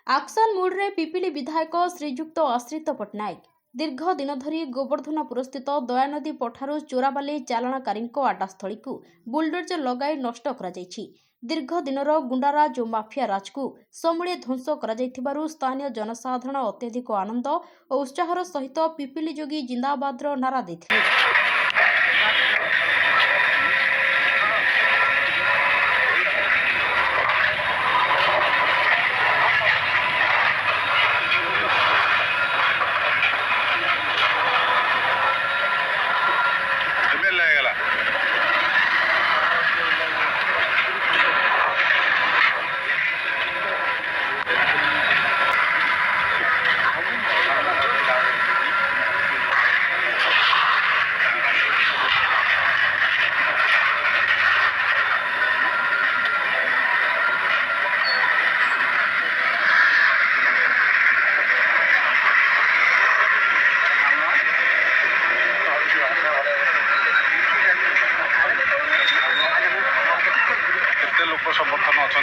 Action ମୁଡ୍ରେ Pipili ବିଧାୟକ ଶ୍ରୀଯୁକ୍ତ ଆଶ୍ରିତ ପଟ୍ଟନାୟକ ଦୀର୍ଘ ଦିନ ଧରି ଗୋବର୍ଦ୍ଧନପୁରସ୍ଥିତ ଦୟାନଦୀ ପଠାରୁ ଚୋରାବାଲି ଚାଲାଣକାରୀଙ୍କ ଆଡ୍ଡାସ୍ଥଳୀକୁ ବୁଲଡୋଜର ଲଗାଇ ନଷ୍ଟ କରାଯାଇଛି। ଦୀର୍ଘ ଦିନର ଗୁଣ୍ଡାରାଜ ଓ ମାଫିଆ ରାଜକୁ ସମୂଳେ ଧ୍ୱଂସ କରାଯାଇଥିବାରୁ ସ୍ଥାନୀୟ ଜନସାଧାରଣ ଅତ୍ୟଧିକ ଆନନ୍ଦ ଓ ଉତ୍ସାହର ସହିତ ପିପିଲି ଯୋଗୀ ଜିନ୍ଦାବାଦର ନାରା ଦେଇଥିଲେ। लोक समर्थन अच्छा